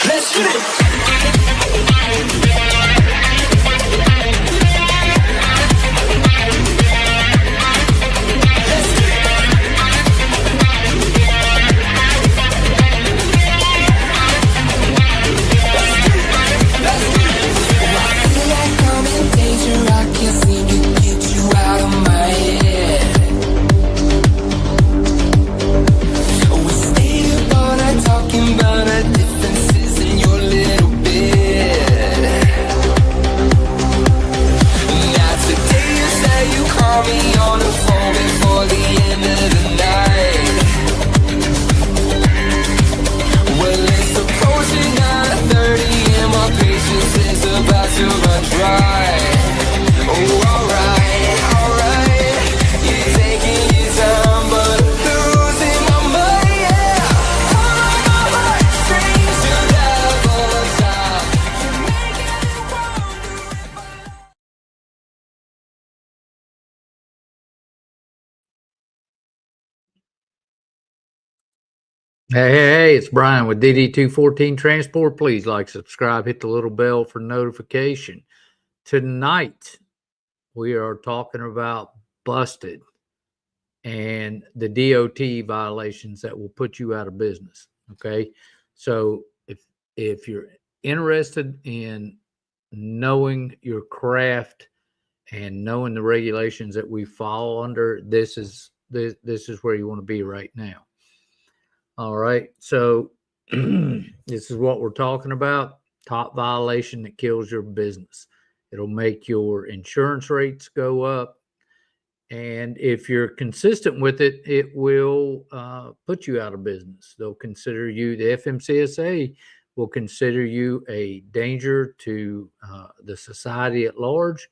Let's get it. Hey, it's Bryan with DD214 Transport. Please like, subscribe, hit the little bell for notification. Tonight, we are talking about busted and the DOT violations that will put you out of business. Okay. So if you're interested in knowing your craft and knowing the regulations that we fall under, this is where you want to be right now. All right, so this is what we're talking about. Top violation that kills your business. It'll make your insurance rates go up. And if you're consistent with it, it will put you out of business. They'll consider you, the FMCSA will consider you a danger to the society at large,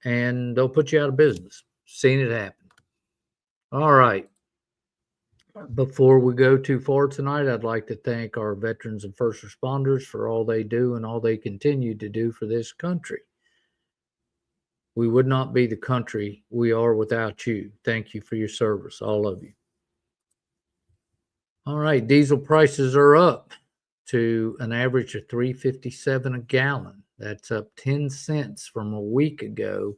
and they'll put you out of business. Seen it happen. All right. Before we go too far tonight, I'd like to thank our veterans and first responders for all they do and all they continue to do for this country. We would not be the country we are without you. Thank you for your service, all of you. All right, diesel prices are up to an average of $3.57 a gallon. That's up 10 cents from a week ago,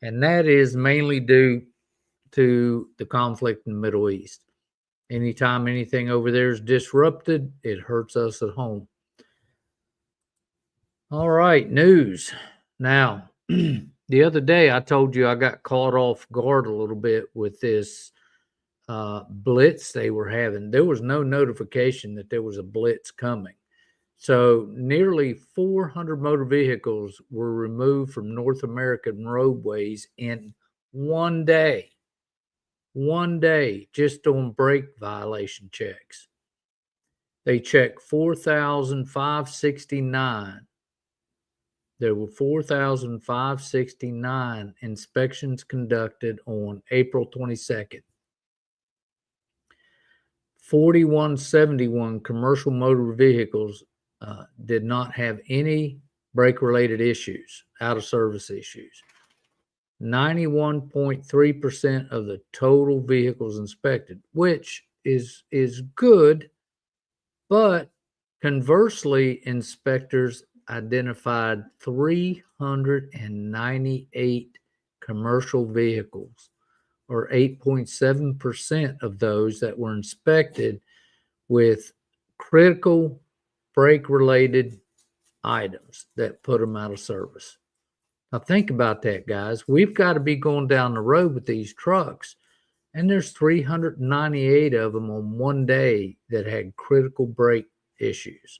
and that is mainly due to the conflict in the Middle East. Anytime anything over there is disrupted, it hurts us at home. All right, news. Now, the other day I told you I got caught off guard a little bit with this blitz they were having. There was no notification that there was a blitz coming. So nearly 400 motor vehicles were removed from North American roadways in one day. One day, just on brake violation checks. They checked 4,569. There were 4,569 inspections conducted on April 22nd. 4,171 commercial motor vehicles did not have any brake-related issues, out-of-service issues. 91.3% of the total vehicles inspected, which is good, but conversely, inspectors identified 398 commercial vehicles, or 8.7% of those that were inspected with critical brake-related items that put them out of service. Now think about that, guys. We've got to be going down the road with these trucks, and there's 398 of them on one day that had critical brake issues.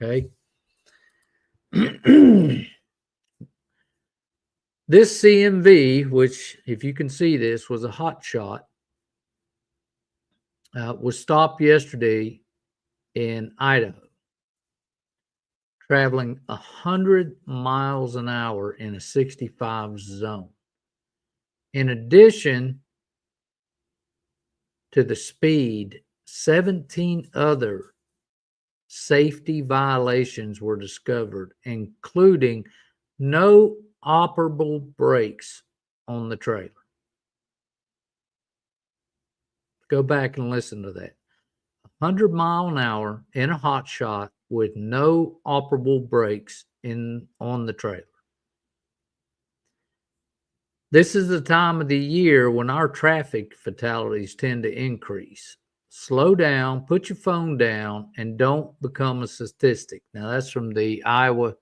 Okay. This CMV, which, if you can see this, was a Hotshot, was stopped yesterday in Idaho, traveling 100 miles an hour in a 65 zone. In addition to the speed, 17 other safety violations were discovered, including no operable brakes on the trailer. Go back and listen to that. 100 mile an hour in a Hotshot with no operable brakes on the trailer. This is the time of the year when our traffic fatalities tend to increase. Slow down, put your phone down, and don't become a statistic. Now, that's from the Iowa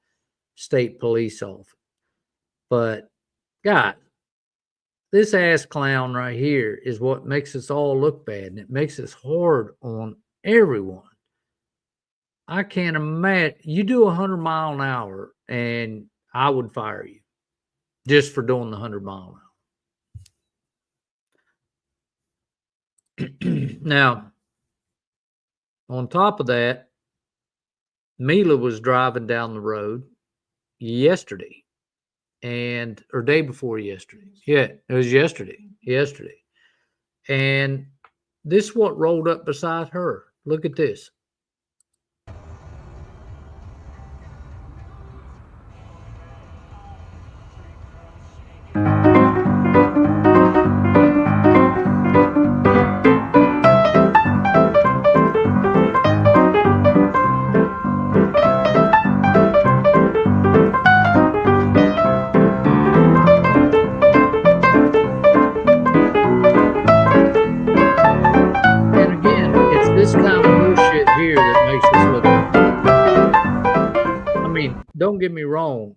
State Police Office. But, God, this ass clown right here is what makes us all look bad, and it makes us hard on everyone. I can't imagine. You do 100 mile an hour, and I would fire you just for doing the 100 mile an hour. Now, on top of that, Mila was driving down the road yesterday or day before yesterday. Yeah, it was yesterday. And this what rolled up beside her. Look at this. Don't get me wrong.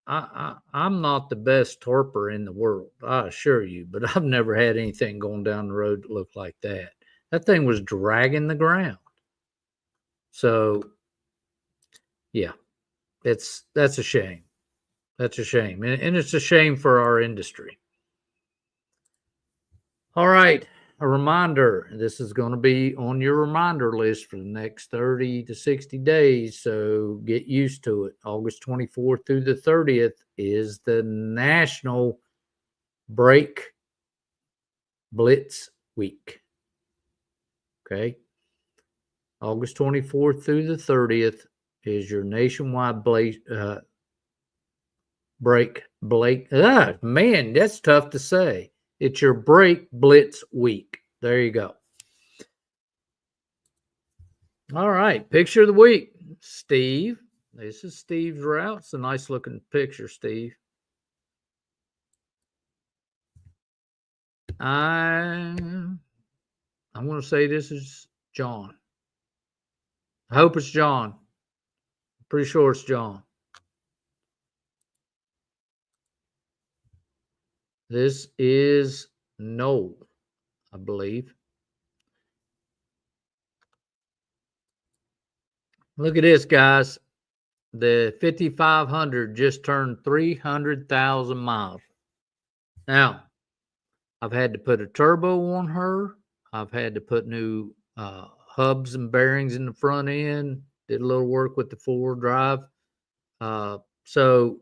I'm not the best torper in the world, I assure you, but I've never had anything going down the road that looked like that. That thing was dragging the ground. So, yeah, that's a shame. That's a shame. And it's a shame for our industry. All right. A reminder, this is going to be on your reminder list for the next 30 to 60 days, so get used to it. August 24th through the 30th is the National Brake Blitz Week. Okay? August 24th through the 30th is your nationwide man, that's tough to say. It's your Brake Blitz Week. There you go. All right. Picture of the week. Steve. This is Steve's route. It's a nice looking picture, Steve. I'm going to say this is John. I hope it's John. I'm pretty sure it's John. This is Noel, I believe. Look at this, guys. The 5500 just turned 300,000 miles. Now, I've had to put a turbo on her. I've had to put new hubs and bearings in the front end. Did a little work with the four-wheel drive. So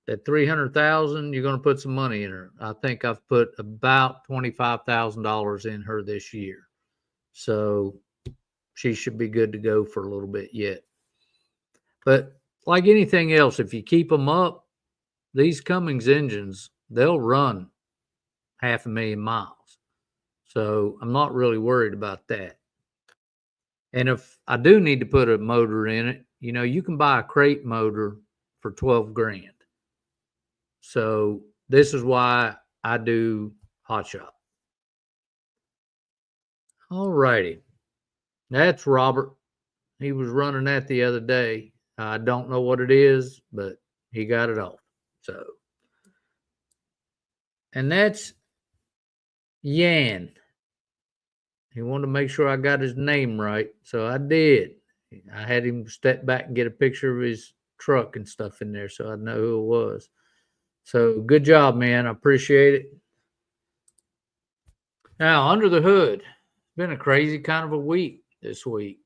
at 300,000, you're going to put some money in her. I think I've put about $25,000 in her this year. So she should be good to go for a little bit yet. But like anything else, if you keep them up, these Cummins engines, they'll run 500,000 miles. So I'm not really worried about that. And if I do need to put a motor in it, you can buy a crate motor for 12 grand. So this is why I do Hotshot. All righty. That's Robert. He was running that the other day. I don't know what it is, but he got it off. So, and that's Yan. He wanted to make sure I got his name right, so I did. I had him step back and get a picture of his truck and stuff in there so I'd know who it was. So good job, man. I appreciate it. Now, under the hood, it's been a crazy kind of a week this week.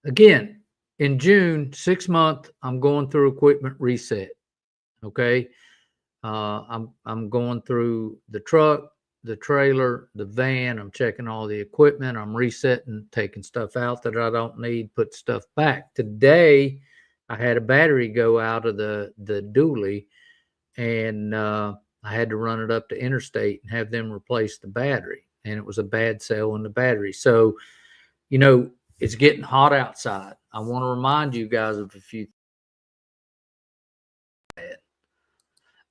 Again, in June, 6 month, I'm going through equipment reset. Okay. I'm going through the truck, the trailer, the van. I'm checking all the equipment. I'm resetting, taking stuff out that I don't need, put stuff back. Today, I had a battery go out of the dually, and I had to run it up to Interstate and have them replace the battery. And it was a bad cell in the battery. So, It's getting hot outside. I want to remind you guys of a few.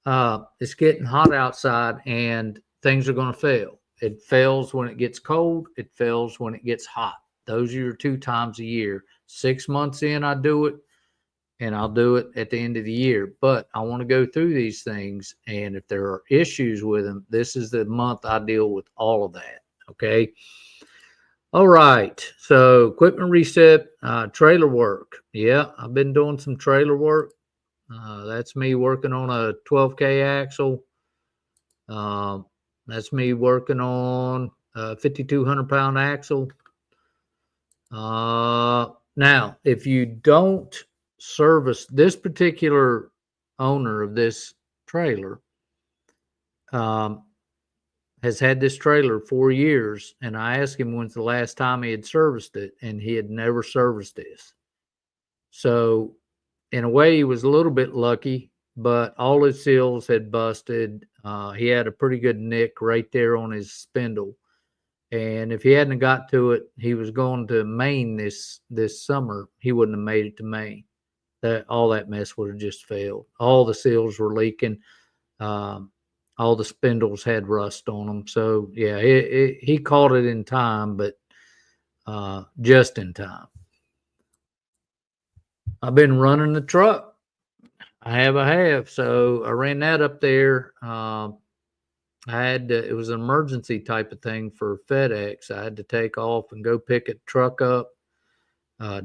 It's getting hot outside and things are going to fail. It fails when it gets cold. It fails when it gets hot. Those are your 2 times a year. 6 months in, I do it, and I'll do it at the end of the year. But I want to go through these things, and if there are issues with them, this is the month I deal with all of that. Okay. All right. So equipment reset, trailer work. Yeah, I've been doing some trailer work. That's me working on a 12K axle. That's me working on a 5,200 pound axle. Now, if you don't service this particular owner of this trailer, has had this trailer 4 years, and I asked him when's the last time he had serviced it, and he had never serviced this. So, in a way, he was a little bit lucky, but all his seals had busted. He had a pretty good nick right there on his spindle, and if he hadn't got to it, he was going to Maine this summer. He wouldn't have made it to Maine. All that mess would have just failed. All the seals were leaking. All the spindles had rust on them. So yeah, he caught it in time, but just in time. I've been running the truck. I have. So I ran that up there. It was an emergency type of thing for FedEx. I had to take off and go pick a truck up,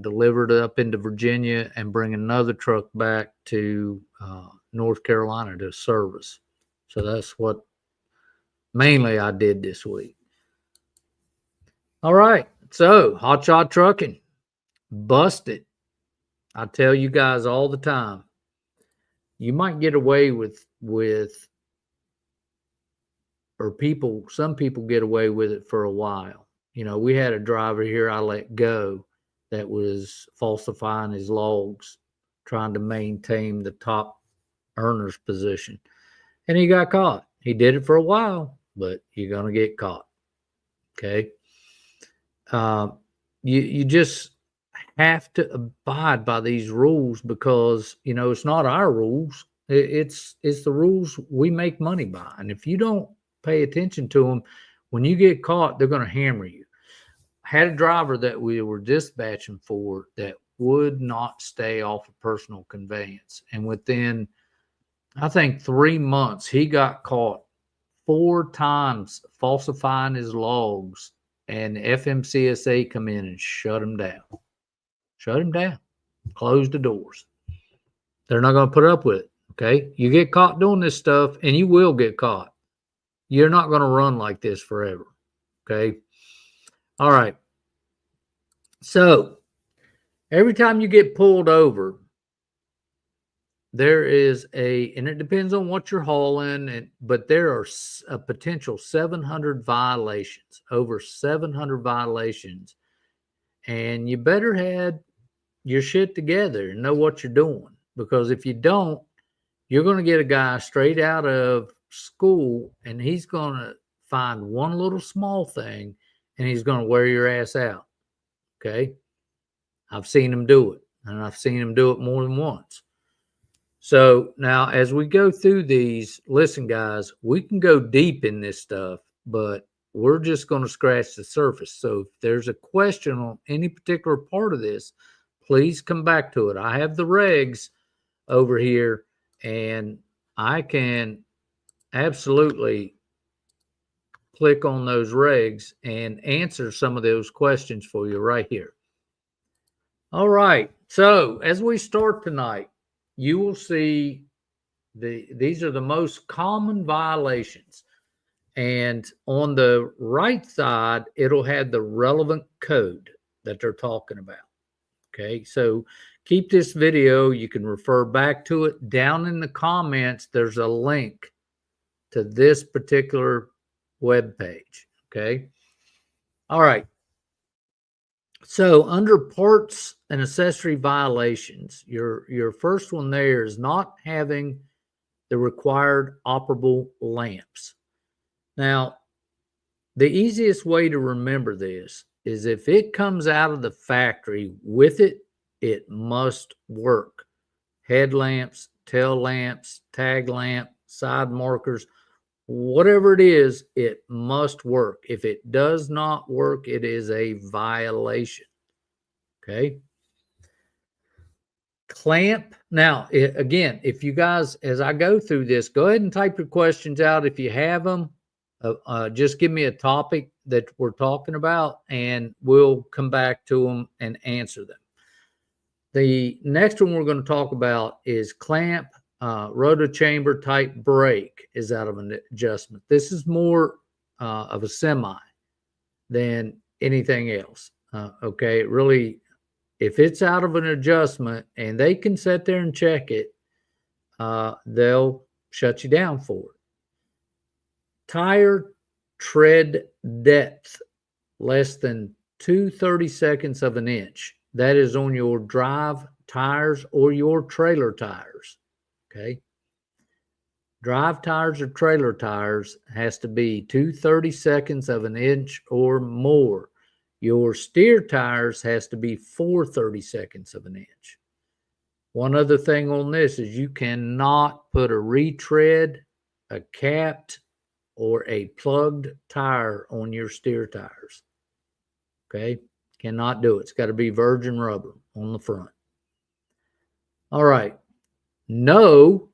deliver it up into Virginia, and bring another truck back to North Carolina to service. So that's what mainly I did this week. All right. So Hotshot Trucking, busted. I tell you guys all the time, you might get away with, or some people get away with it for a while. You know, we had a driver here I let go that was falsifying his logs, trying to maintain the top earner's position. And he got caught. He did it for a while, but you're going to get caught. Okay. You just have to abide by these rules because, you know, it's not our rules. It's the rules we make money by. And if you don't pay attention to them, when you get caught, they're going to hammer you. I had a driver that we were dispatching for that would not stay off of personal conveyance. And within, I think, 3 months, he got caught 4 times falsifying his logs, and FMCSA come in and shut him down. Close the doors. They're not going to put up with it. Okay. You get caught doing this stuff, and you will get caught. You're not going to run like this forever. Okay. All right. So every time you get pulled over, there is and it depends on what you're hauling, but there are a potential 700 violations, over 700 violations. And you better have your shit together and know what you're doing, because if you don't, you're going to get a guy straight out of school and he's going to find one little small thing and he's going to wear your ass out. Okay. I've seen him do it, and I've seen him do it more than once. So now as we go through these, listen, guys, we can go deep in this stuff, but we're just going to scratch the surface. So if there's a question on any particular part of this, please come back to it. I have the regs over here, and I can absolutely click on those regs and answer some of those questions for you right here. All right. So as we start tonight, you will see these are the most common violations. And on the right side, it'll have the relevant code that they're talking about. Okay, so keep this video. You can refer back to it. Down in the comments, there's a link to this particular web page. Okay. All right. So under parts and accessory violations, your first one there is not having the required operable lamps. Now, The easiest way to remember this is if it comes out of the factory with it, it must work. Headlamps, tail lamps, tag lamp, side markers, whatever it is, it must work. If it does not work, it is a violation. Okay. Clamp. Now, again, if you guys, as I go through this, go ahead and type your questions out if you have them. Just give me a topic that we're talking about, and we'll come back to them and answer them. The next one we're going to talk about is clamp, rotor chamber type brake is out of an adjustment. This is more of a semi than anything else. Okay, it really, if it's out of an adjustment and they can sit there and check it, they'll shut you down for it. Tire tread depth less than 2/32 of an inch. That is on your drive tires or your trailer tires. Okay. Drive tires or trailer tires has to be 2/32 of an inch or more. Your steer tires has to be 4/32 of an inch. One other thing on this is you cannot put a retread, a capped, or a plugged tire on your steer tires. Okay, cannot do it. It's got to be virgin rubber on the front. All right, no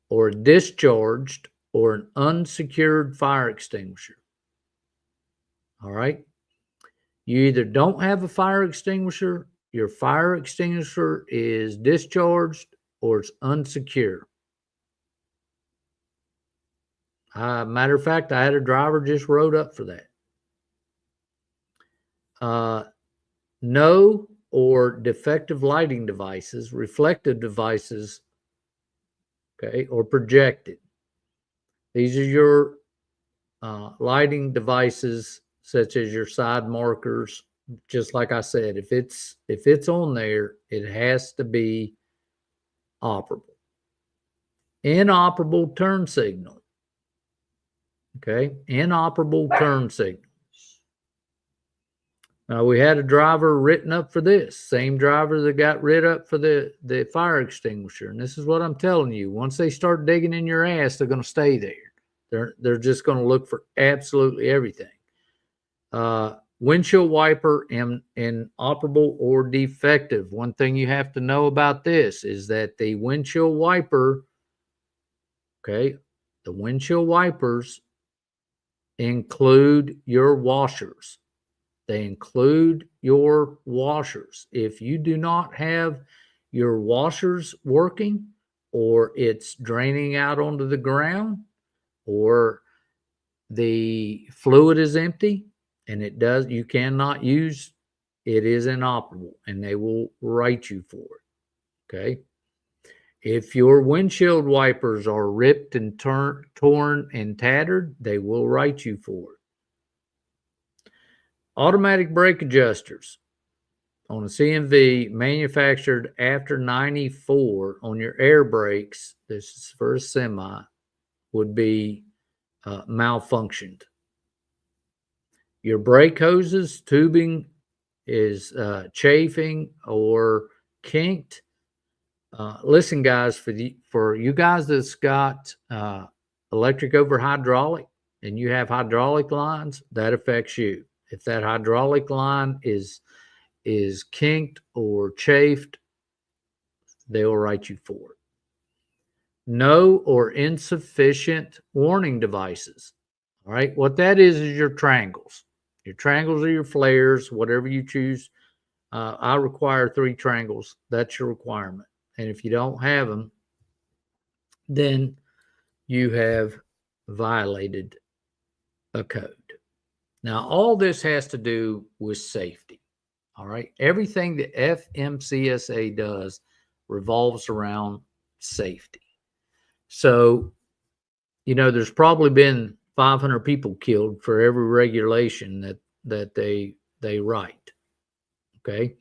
or discharged or an unsecured fire extinguisher. All right, you either don't have a fire extinguisher, your fire extinguisher is discharged, or it's unsecure. Matter of fact, I had a driver just wrote up for that. No or defective lighting devices, reflective devices, okay, or projected. These are your lighting devices, such as your side markers. Just like I said, if it's on there, it has to be operable. Inoperable turn signal. Okay, inoperable turn signal. Now, we had a driver written up for this, same driver that got writ up for the fire extinguisher. And this is what I'm telling you. Once they start digging in your ass, they're going to stay there. They're just going to look for absolutely everything. Windshield wiper inoperable or defective. One thing you have to know about this is that the windshield wiper, okay, the windshield wipers include your washers. They include your washers. If you do not have your washers working, or it's draining out onto the ground, or the fluid is empty and you cannot use, it is inoperable and they will write you for it. Okay. If your windshield wipers are ripped and torn and tattered, they will write you for it. Automatic brake adjusters on a CMV manufactured after 94 on your air brakes, this is for a semi, would be malfunctioned. Your brake hoses, tubing is chafing or kinked. Listen, guys, for you guys that's got electric over hydraulic and you have hydraulic lines, that affects you. If that hydraulic line is kinked or chafed, they will write you for it. No or insufficient warning devices. All right, what that is your triangles. Your triangles are your flares, whatever you choose. I require 3 triangles. That's your requirement. And if you don't have them, then you have violated a code. Now, all this has to do with safety. All right. Everything that FMCSA does revolves around safety. So, there's probably been 500 people killed for every regulation that they write. Okay.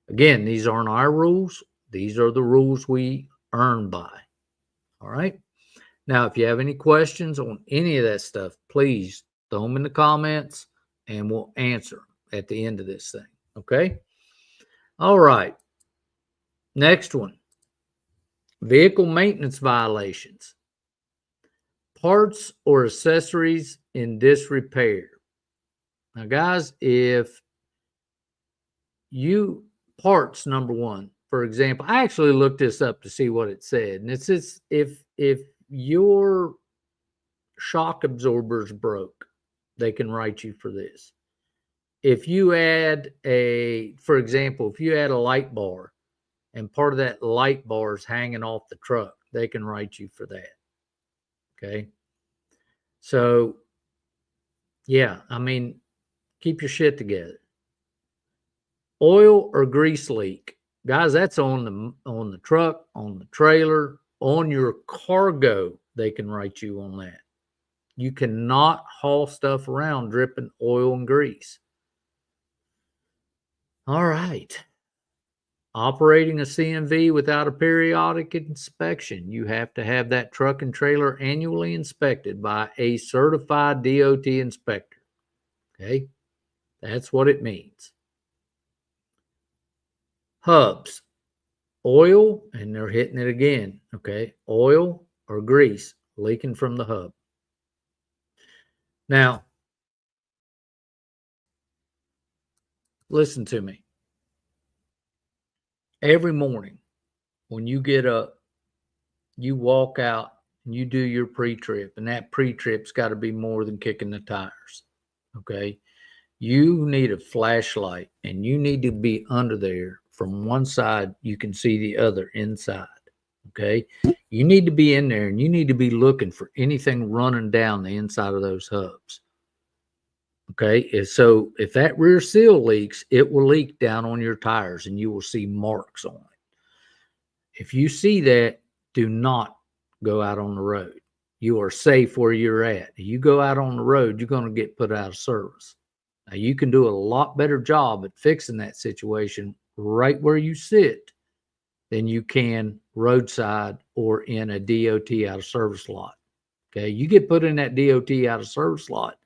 Again, these aren't our rules. These are the rules we earn by. All right. Now, if you have any questions on any of that stuff, please Throw them in the comments and we'll answer at the end of this thing. Okay. All right. Next one. Vehicle maintenance violations. Parts or accessories in disrepair. Now, guys, if you parts, number one, for example, I actually looked this up to see what it said, and it says if your shock absorbers broke, they can write you for this. If you add for example, if you add a light bar and part of that light bar is hanging off the truck, they can write you for that. Okay. So, yeah, I mean, keep your shit together. Oil or grease leak. Guys, that's on the truck, on the trailer, on your cargo. They can write you on that. You cannot haul stuff around dripping oil and grease. All right. Operating a CMV without a periodic inspection. You have to have that truck and trailer annually inspected by a certified DOT inspector. Okay. That's what it means. Hubs. Oil, and they're hitting it again. Okay. Oil or grease leaking from the hub. Now, listen to me. Every morning when you get up, you walk out and you do your pre-trip, and that pre-trip's got to be more than kicking the tires. Okay. You need a flashlight and you need to be under there. From one side, you can see the other inside. Okay. You need to be in there and you need to be looking for anything running down the inside of those hubs. Okay. So if that rear seal leaks, it will leak down on your tires and you will see marks on it. If you see that, do not go out on the road. You are safe where you're at. If you go out on the road, you're going to get put out of service. Now, you can do a lot better job at fixing that situation right where you sit than you can roadside or in a DOT out of service lot. Okay. You get put in that DOT out of service lot,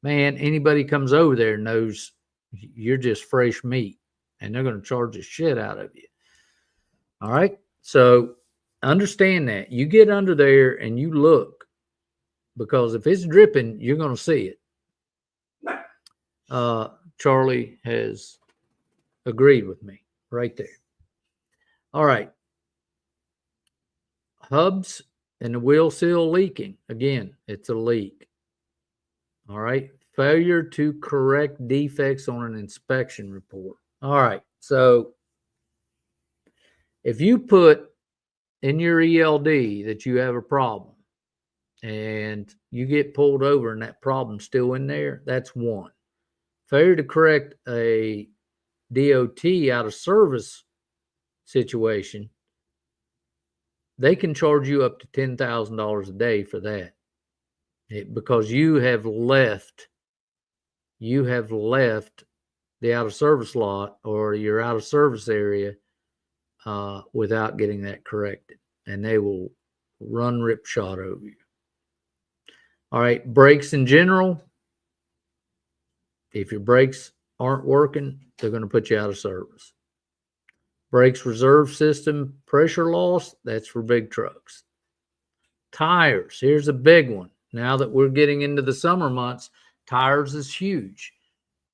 man, anybody comes over there knows you're just fresh meat and they're going to charge the shit out of you. All right. So understand that. You get under there and you look, because if it's dripping, you're going to see it. Charlie has agreed with me right there. All right. Hubs and the wheel seal leaking. Again, it's a leak. All right. Failure to correct defects on an inspection report. All right. So if you put in your ELD that you have a problem and you get pulled over and that problem's still in there, that's one. Failure to correct a DOT out of service situation, they can charge you up to $10,000 a day for that, because you have left the out of service lot or your out of service area without getting that corrected, and they will run ripshot over you. All right, brakes in general. If your brakes aren't working, they're going to put you out of service. Brakes reserve system pressure loss, that's for big trucks. Tires, here's a big one. Now that we're getting into the summer months, tires is huge.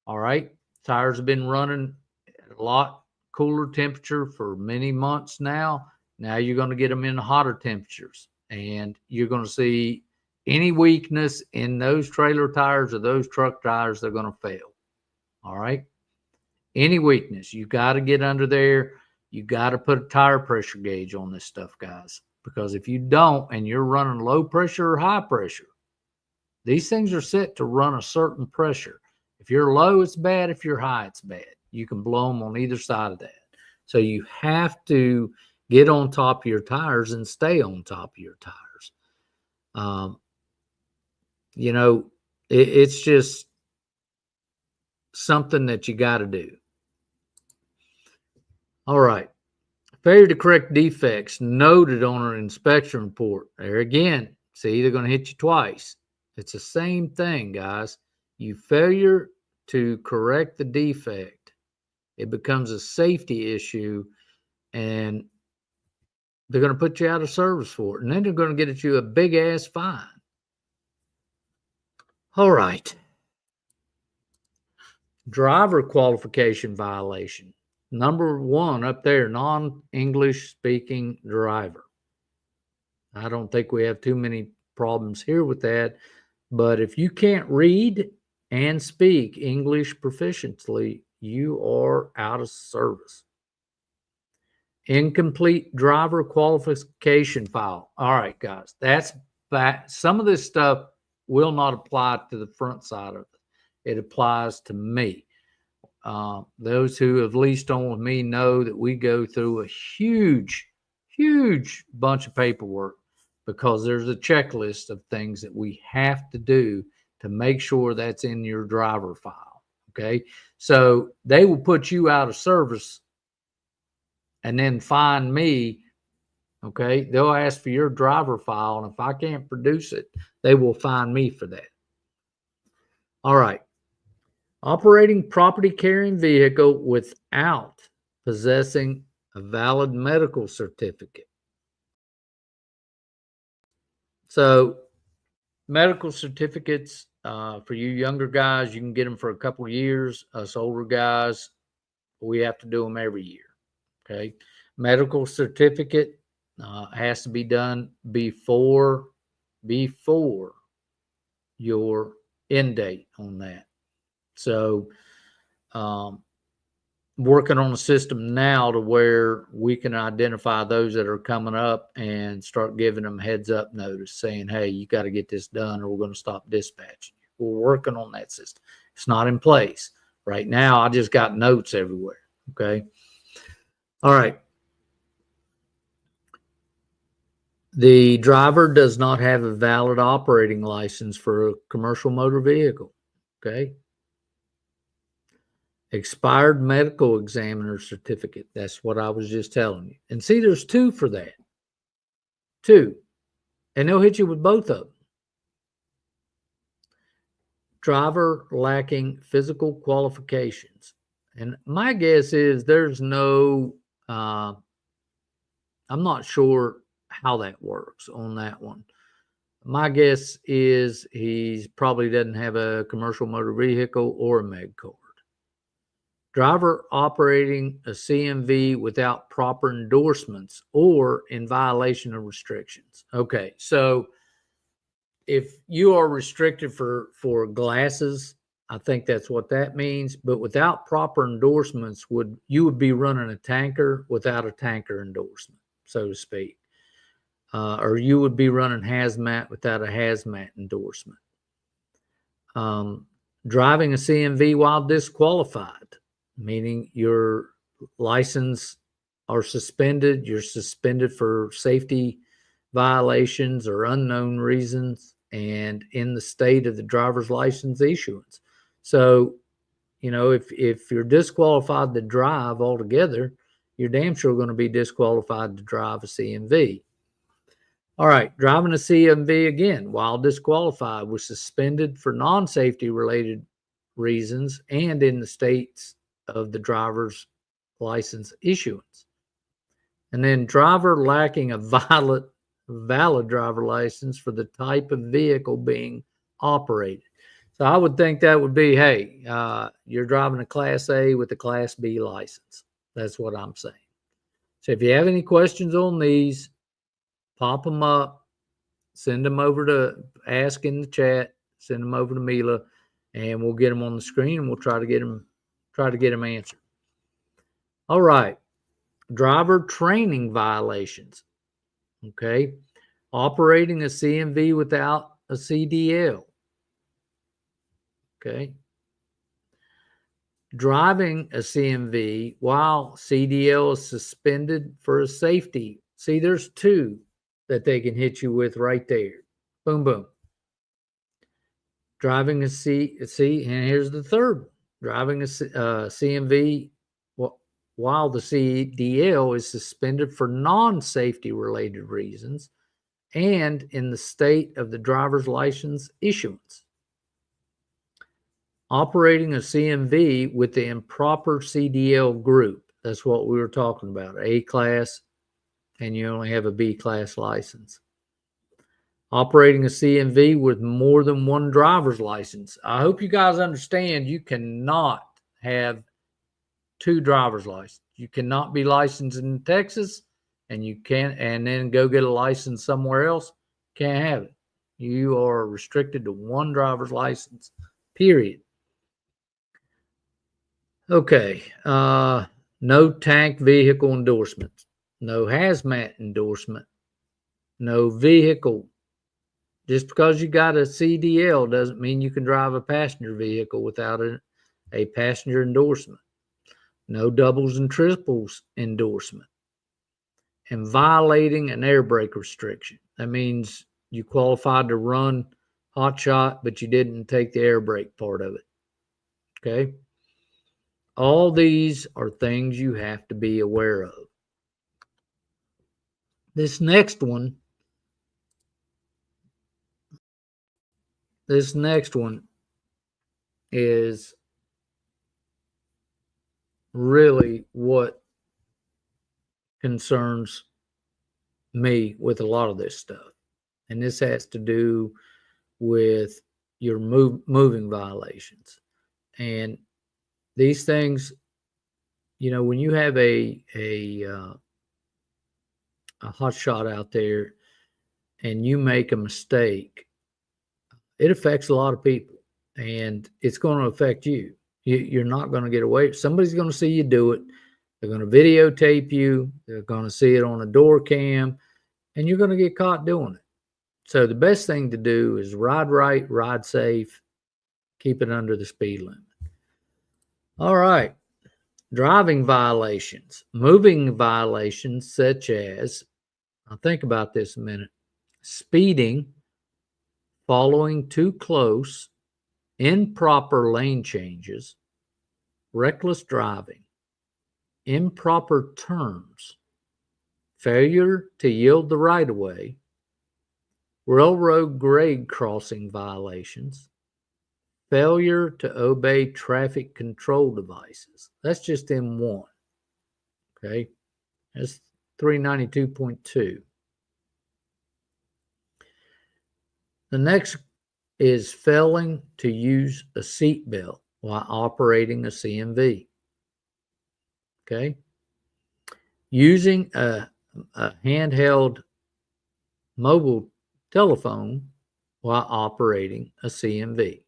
All right, tires have been running at a lot cooler temperature for many months now. Now you're going to get them in hotter temperatures, and you're going to see any weakness in those trailer tires or those truck tires, they're going to fail. All right. Any weakness, you got to get under there. You got to put a tire pressure gauge on this stuff, guys, because if you don't and you're running low pressure or high pressure, these things are set to run a certain pressure. If you're low, it's bad. If you're high, it's bad. You can blow them on either side of that. So you have to get on top of your tires and stay on top of your tires. It's just something that you got to do. All right. Failure to correct defects noted on an inspection report. There again, see, they're going to hit you twice. It's the same thing, guys. You failure to correct the defect, it becomes a safety issue, and they're going to put you out of service for it. And then they're going to get at you a big ass fine. All right. Driver qualification violation. Number one up there, non-English speaking driver. I don't think we have too many problems here with that. But if you can't read and speak English proficiently, you are out of service. Incomplete driver qualification file. All right, guys, that's that. Some of this stuff will not apply to the front side of it. It applies to me. Those who have leased on with me know that we go through a huge bunch of paperwork because there's a checklist of things that we have to do to make sure that's in your driver file. Okay. So they will put you out of service and then fine me. Okay. They'll ask for your driver file. And if I can't produce it, they will fine me for that. All right. Operating property carrying vehicle without possessing a valid medical certificate. So medical certificates, for you younger guys, you can get them for a couple of years. Us older guys, we have to do them every year. Okay. Medical certificate has to be done before your end date on that. So working on a system now to where we can identify those that are coming up and start giving them heads up notice saying, hey, you got to get this done or we're going to stop dispatching. We're working on that system. It's not in place right now. I just got notes everywhere. Okay. All right. The driver does not have a valid operating license for a commercial motor vehicle. Okay. Expired medical examiner certificate. That's what I was just telling you. And see, there's two for that. Two. And they'll hit you with both of them. Driver lacking physical qualifications. And my guess is there's no, I'm not sure how that works on that one. My guess is he probably doesn't have a commercial motor vehicle or a med card. Driver operating a CMV without proper endorsements or in violation of restrictions. Okay, so if you are restricted for glasses, I think that's what that means. But without proper endorsements, you would be running a tanker without a tanker endorsement, so to speak. Or you would be running hazmat without a hazmat endorsement. Driving a CMV while disqualified, meaning your license are suspended, you're suspended for safety violations or unknown reasons, and in the state of the driver's license issuance. So, you know, if you're disqualified to drive altogether, you're damn sure going to be disqualified to drive a CMV. All right, driving a CMV again while disqualified was suspended for non-safety related reasons and in the states of the driver's license issuance. And then driver lacking a valid driver license for the type of vehicle being operated. So I would think that would be, hey, you're driving a Class A with a Class B license. That's what I'm saying. So if you have any questions on these, pop them up, send them over to ask in the chat, send them over to Mila, and we'll get them on the screen and we'll try to get them answered. All right. Driver training violations. Okay. Operating a CMV without a CDL. Okay. Driving a CMV while CDL is suspended for a safety. See, there's two that they can hit you with right there. Boom, boom. Driving a and here's the third one. Driving a CMV while the CDL is suspended for non-safety related reasons. and in the state of the driver's license issuance. Operating a CMV with the improper CDL group. That's what we were talking about, A class, and you only have a B class license. Operating a CMV with more than one driver's license. I hope you guys understand you cannot have two driver's licenses. You cannot be licensed in Texas and then go get a license somewhere else. Can't have it. You are restricted to one driver's license, period. Okay. No tank vehicle endorsement, no hazmat endorsement, no vehicle. Just because you got a CDL doesn't mean you can drive a passenger vehicle without a passenger endorsement. No doubles and triples endorsement. And violating an air brake restriction. That means you qualified to run Hotshot, but you didn't take the air brake part of it. Okay? All these are things you have to be aware of. This next one is really what concerns me with a lot of this stuff. And this has to do with your moving violations. And these things, when you have a hotshot out there and you make a mistake, it affects a lot of people, and it's going to affect you. You're not going to get away. Somebody's going to see you do it. They're going to videotape you. They're going to see it on a door cam, and you're going to get caught doing it. So the best thing to do is ride right, ride safe, keep it under the speed limit. All right. Driving violations, moving violations such as, I'll think about this a minute, speeding, following too close, improper lane changes, reckless driving, improper turns, failure to yield the right-of-way, railroad grade crossing violations, failure to obey traffic control devices. That's just M1. Okay. That's 392.2. The next is failing to use a seatbelt while operating a CMV. Okay. Using a handheld mobile telephone while operating a CMV.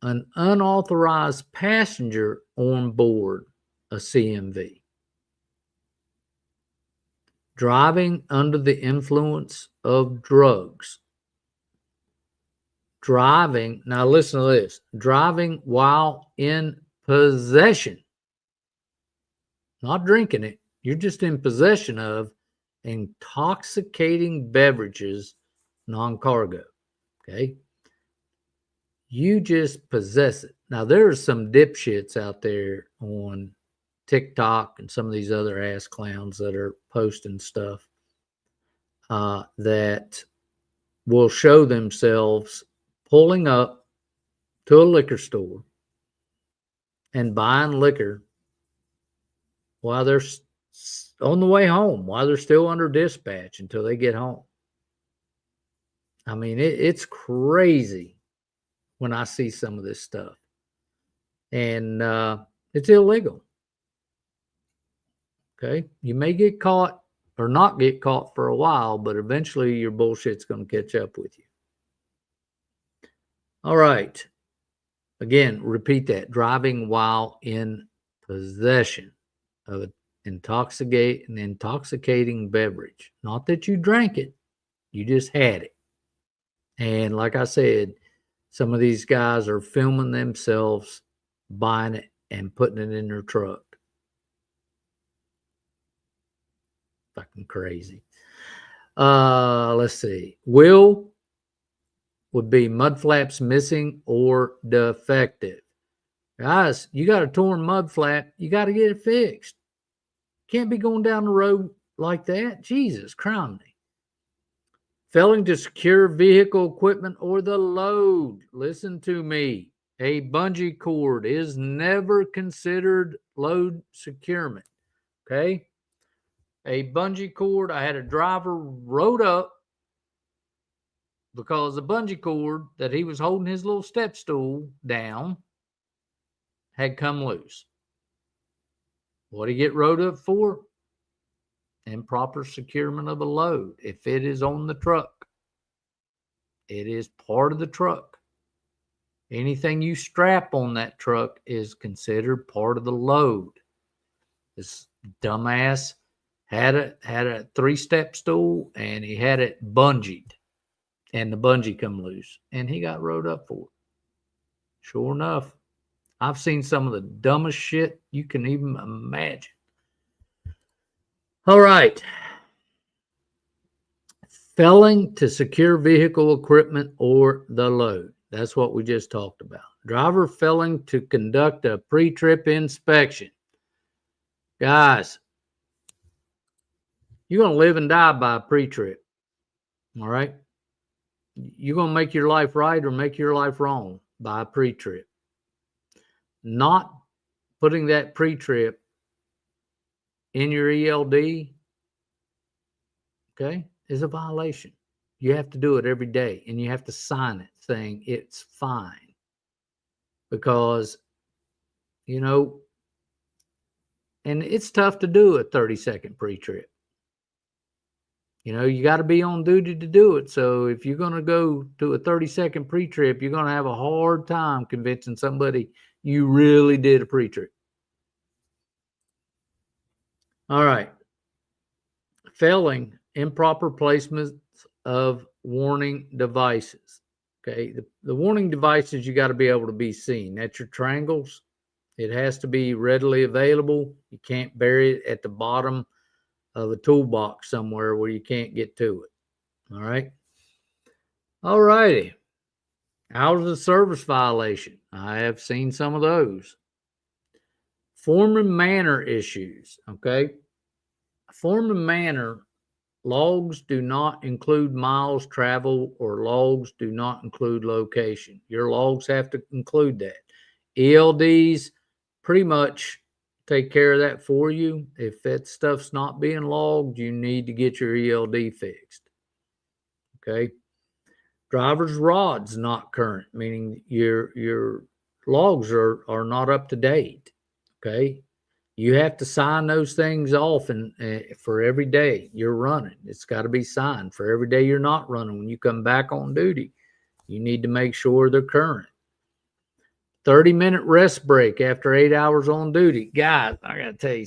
An unauthorized passenger on board a CMV. Driving under the influence of drugs. Driving, now listen to this, driving while in possession. Not drinking it, you're just in possession of intoxicating beverages, non-cargo. Okay? You just possess it. Now, there are some dipshits out there on TikTok and some of these other ass clowns that are posting stuff that will show themselves pulling up to a liquor store and buying liquor while they're on the way home, while they're still under dispatch until they get home. I mean, it's crazy when I see some of this stuff. And it's illegal. Okay? You may get caught or not get caught for a while, but eventually your bullshit's going to catch up with you. All right. Again, repeat that. Driving while in possession of an intoxicating beverage. Not that you drank it. You just had it. And like I said, some of these guys are filming themselves buying it and putting it in their truck. Fucking crazy. Let's see. Will would be mud flaps missing or defective. Guys, you got a torn mud flap. You got to get it fixed. Can't be going down the road like that. Jesus, criminy. Failing to secure vehicle equipment or the load. Listen to me. A bungee cord is never considered load securement. Okay? A bungee cord, I had a driver rode up because the bungee cord that he was holding his little step stool down had come loose. What did he get rode up for? Improper securement of a load. If it is on the truck, it is part of the truck. Anything you strap on that truck is considered part of the load. This dumbass had a 3-step stool and he had it bungeed, and the bungee come loose, and he got rode up for it. Sure enough, I've seen some of the dumbest shit you can even imagine. All right. Failing to secure vehicle equipment or the load. That's what we just talked about. Driver failing to conduct a pre-trip inspection. Guys, you're going to live and die by a pre-trip. All right? You're going to make your life right or make your life wrong by a pre-trip. Not putting that pre-trip in your ELD, okay, is a violation. You have to do it every day, and you have to sign it saying it's fine. Because, you know, and it's tough to do a 30-second pre-trip. You know, you got to be on duty to do it. So if you're going to go to a 30-second pre-trip, you're going to have a hard time convincing somebody you really did a pre-trip. All right. Failing improper placements of warning devices. Okay. The warning devices, you got to be able to be seen. That's your triangles. It has to be readily available. You can't bury it at the bottom of a toolbox somewhere where you can't get to it. All right. All righty. Hours of service violation. I have seen some of those. Form and manner issues. Okay. Form and manner. Logs do not include miles traveled, or logs do not include location. Your logs have to include that. ELDs pretty much take care of that for you. If that stuff's not being logged, you need to get your ELD fixed. Okay. Driver's rods not current, meaning your logs are not up to date. Okay. You have to sign those things off, and for every day you're running. It's got to be signed. For every day you're not running, when you come back on duty, you need to make sure they're current. 30-minute rest break after 8 hours on duty. Guys, I got to tell you,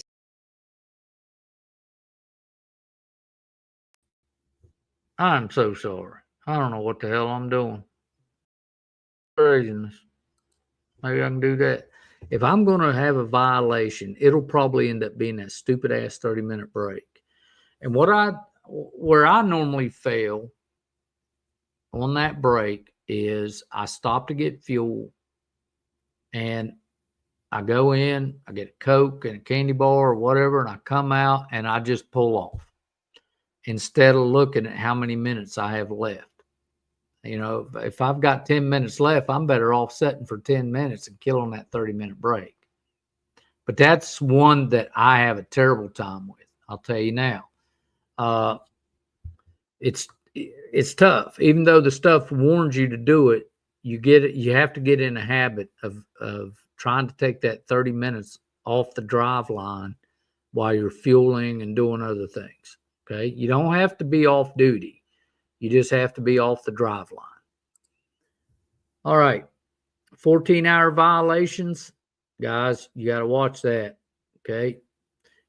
I'm so sorry. I don't know what the hell I'm doing. Craziness. Maybe I can do that. If I'm going to have a violation, it'll probably end up being that stupid ass 30-minute break. And where I normally fail on that break is I stop to get fuel, and I go in, I get a Coke and a candy bar or whatever, and I come out and I just pull off instead of looking at how many minutes I have left. You know, if I've got 10 minutes left, I'm better off setting for 10 minutes and killing that 30-minute break. But that's one that I have a terrible time with. I'll tell you now. It's tough. Even though the stuff warns you to do it, you have to get in a habit of trying to take that 30 minutes off the drive line while you're fueling and doing other things. Okay. You don't have to be off duty. You just have to be off the drive line. All right. 14-hour violations. Guys, you got to watch that. Okay.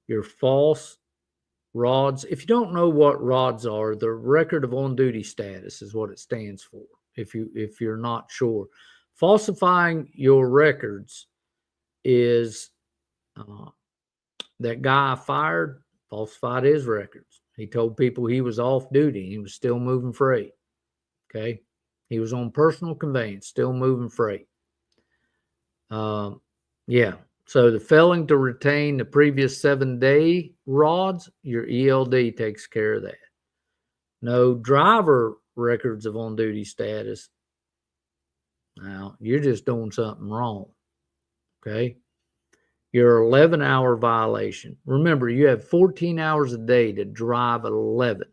Your false rods. If you don't know what rods are, the record of on-duty status is what it stands for. If you're not sure, falsifying your records is that guy fired falsified his records. He told people he was off duty. He was still moving freight. Okay. He was on personal conveyance, still moving freight. Yeah. So the failing to retain the previous 7-day rods, your ELD takes care of that. no driver records of on-duty status. Now, you're just doing something wrong, okay? Your 11-hour violation. Remember, you have 14 hours a day to drive 11,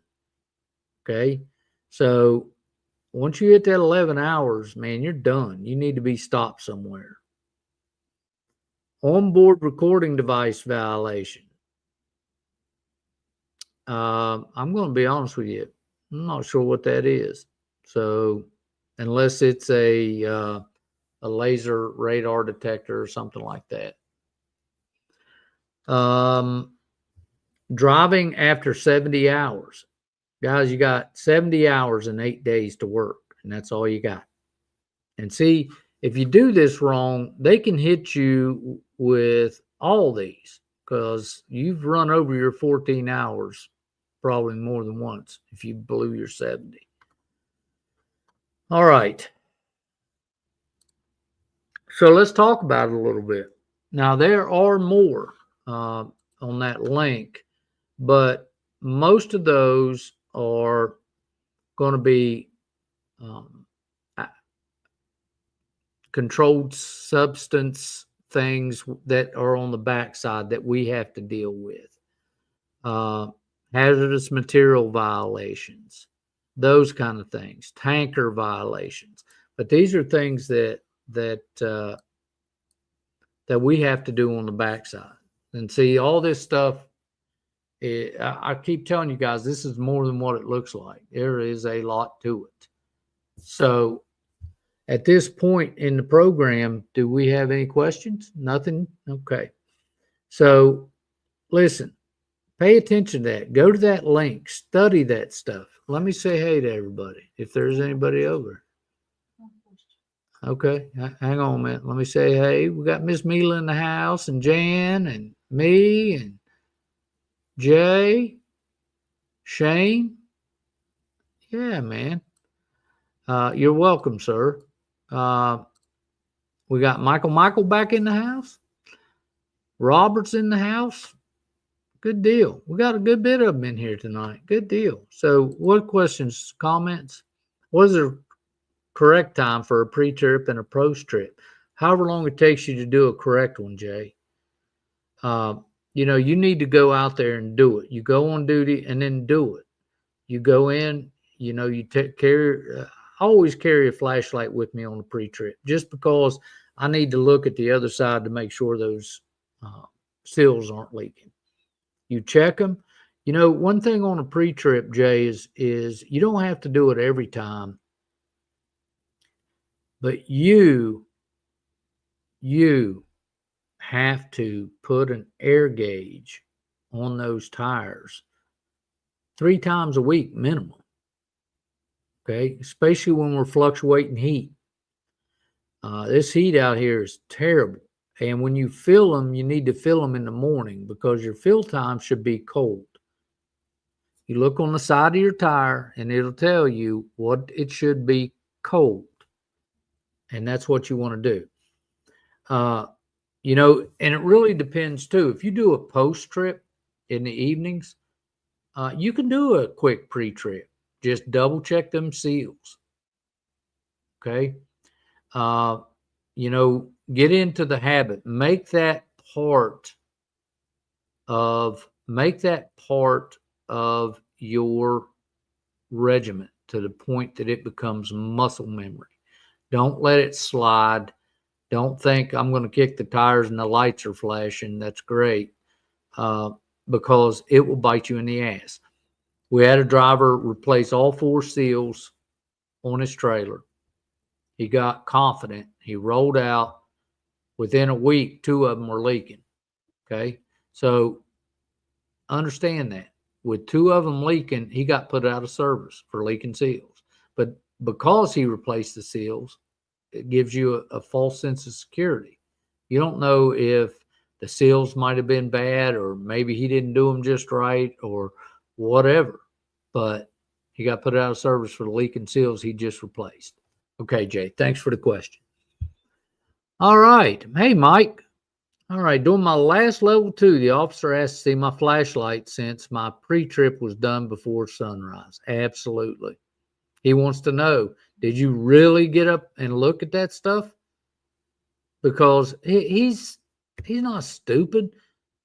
okay? So once you hit that 11 hours, man, you're done. You need to be stopped somewhere. Onboard recording device violation. I'm going to be honest with you. I'm not sure what that is. So unless it's a laser radar detector or something like that. Driving after 70 hours. Guys, you got 70 hours and 8 days to work, and that's all you got. And see, if you do this wrong, they can hit you with all these because you've run over your 14 hours probably more than once if you blew your 70. All right. So let's talk about it a little bit. Now, there are more on that link, but most of those are going to be controlled substance things that are on the backside that we have to deal with. Hazardous material violations, those kind of things, tanker violations. But these are things that we have to do on the backside. And see, all this stuff, I keep telling you guys, this is more than what it looks like. There is a lot to it. So at this point in the program, do we have any questions? Nothing? Okay. So listen, pay attention to that. Go to that link. Study that stuff. Let me say hey to everybody, if there's anybody over. Okay, hang on a minute. Let me say hey. We got Miss Mila in the house, and Jan, and me, and Jay, Shane. Yeah, man. You're welcome, sir. We got Michael back in the house. Robert's in the house. Good deal. We got a good bit of them in here tonight. Good deal. So what questions, comments? What is the correct time for a pre-trip and a post-trip? However long it takes you to do a correct one, Jay. You need to go out there and do it. You go on duty and then do it. You go in, you carry, I always carry a flashlight with me on the pre-trip just because I need to look at the other side to make sure those seals aren't leaking. You check them. One thing on a pre-trip, Jay, is you don't have to do it every time, but you have to put an air gauge on those tires 3 times a week minimum. Okay, especially when we're fluctuating heat. This heat out here is terrible. And when you fill them, you need to fill them in the morning because your fill time should be cold. You look on the side of your tire and it'll tell you what it should be cold. And that's what you want to do. And it really depends too. If you do a post trip in the evenings, you can do a quick pre-trip. Just double check them seals. Okay. Get into the habit. Make that part of your regiment to the point that it becomes muscle memory. Don't let it slide. Don't think I'm going to kick the tires and the lights are flashing. That's great. Because it will bite you in the ass. We had a driver replace all 4 seals on his trailer. He got confident. He rolled out. Within a week, 2 of them were leaking. Okay. So understand that. With 2 of them leaking, he got put out of service for leaking seals. But because he replaced the seals, it gives you a false sense of security. You don't know if the seals might have been bad or maybe he didn't do them just right or whatever. But he got put out of service for the leaking seals he just replaced. Okay, Jay, thanks for the question. All right. Hey, Mike. All right, during my last level 2, the officer asked to see my flashlight since my pre-trip was done before sunrise. Absolutely. He wants to know, did you really get up and look at that stuff? Because he's not stupid.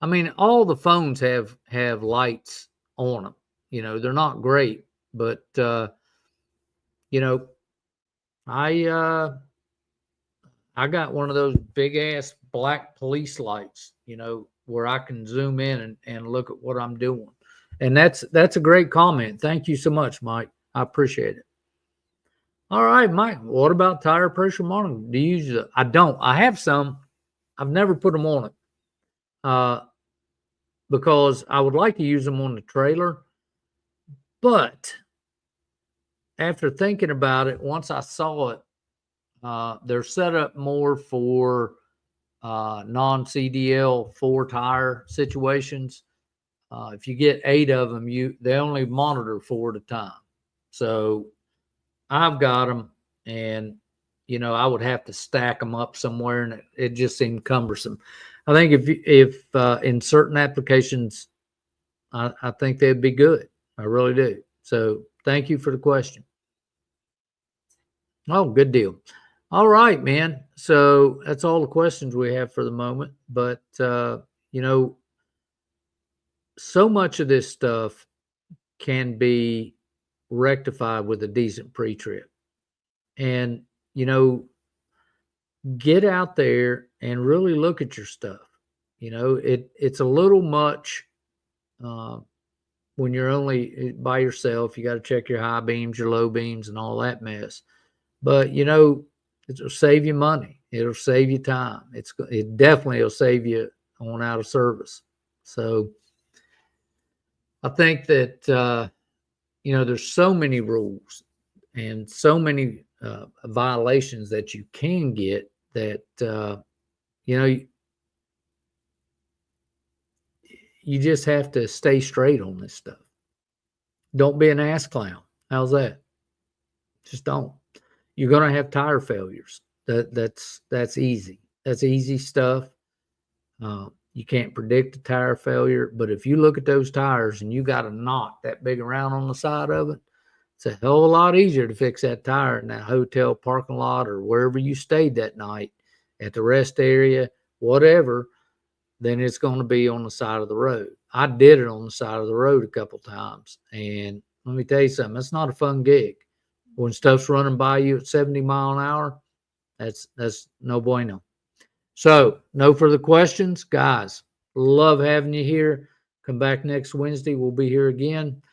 I mean, all the phones have lights on them. You know, they're not great, but you know, I got one of those big ass black police lights, you know, where I can zoom in and look at what I'm doing. And that's a great comment. Thank you so much, Mike. I appreciate it. All right, Mike. What about tire pressure monitoring? Do you use it? I don't. I have some. I've never put them on it because I would like to use them on the trailer. But after thinking about it, once I saw it, they're set up more for non-CDL 4 tire situations. If you get 8 of them, they only monitor 4 at a time. So I've got them, and you know, I would have to stack them up somewhere, and it just seemed cumbersome. I think if in certain applications, I think they'd be good. I really do. So thank you for the question. Oh, good deal. All right, man. So that's all the questions we have for the moment. But, you know, so much of this stuff can be rectified with a decent pre-trip. And, you know, get out there and really look at your stuff. You know, it's a little much when you're only by yourself. You got to check your high beams, your low beams, and all that mess. But, you know, it'll save you money. It'll save you time. It definitely will save you on out of service. So I think that, you know, there's so many rules and so many violations that you can get that, you know, you just have to stay straight on this stuff. Don't be an ass clown. How's that? Just don't. You're going to have tire failures. That's easy. That's easy stuff. You can't predict a tire failure, but if you look at those tires and you got a knot that big around on the side of it, it's a hell of a lot easier to fix that tire in that hotel parking lot or wherever you stayed that night, at the rest area, whatever, than it's going to be on the side of the road. I did it on the side of the road a couple times, and let me tell you something, that's not a fun gig. When stuff's running by you at 70 miles an hour, that's no bueno. So, no further questions. Guys, love having you here. Come back next Wednesday. We'll be here again.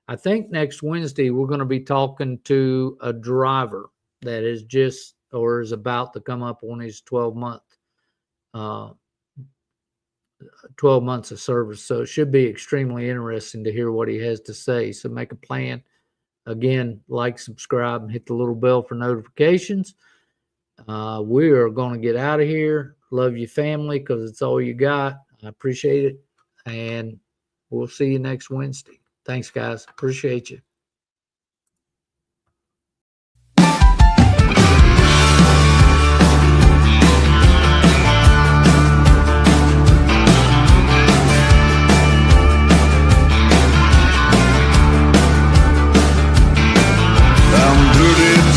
I think next Wednesday we're going to be talking to a driver that is just or is about to come up on his 12 months of service. So it should be extremely interesting to hear what he has to say. So make a plan. Again, like, subscribe, and hit the little bell for notifications. We are going to get out of here. Love your family because it's all you got. I appreciate it. And we'll see you next Wednesday. Thanks, guys. Appreciate you.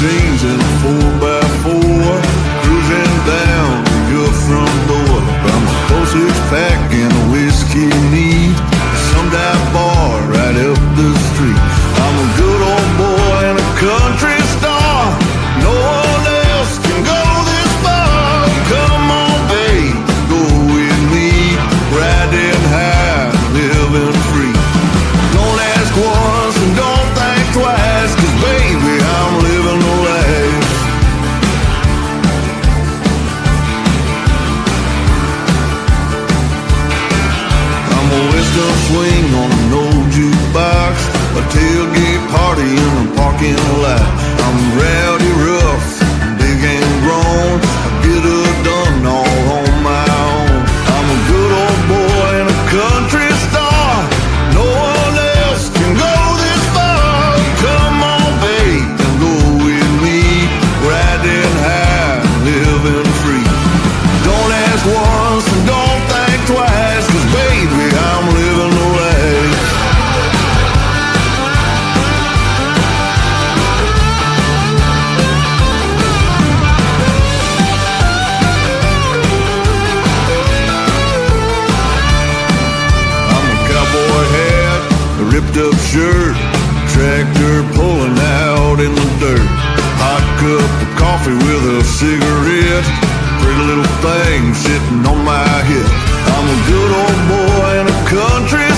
Jeans in a 4x4, cruising down your front door. I'm a 4-6 pack and a whiskey neat, some dive bar right up the street. I'm a good old boy and a country star. No one else can go this far. Come on, babe, go with me, riding high, living free. Don't ask once and don't think twice, 'cause baby, I'm living the life. I'm a western swing on an old jukebox, a tailgate party in a parking lot. I'm rowdy rough, big and grown, I get it done all on my own. I'm a good old boy and a country star. No one else can go this far. Come on, babe, and go with me, riding high, living free. Don't ask once and don't coffee with a cigarette. Pretty little thing sitting on my hip. I'm a good old boy in a country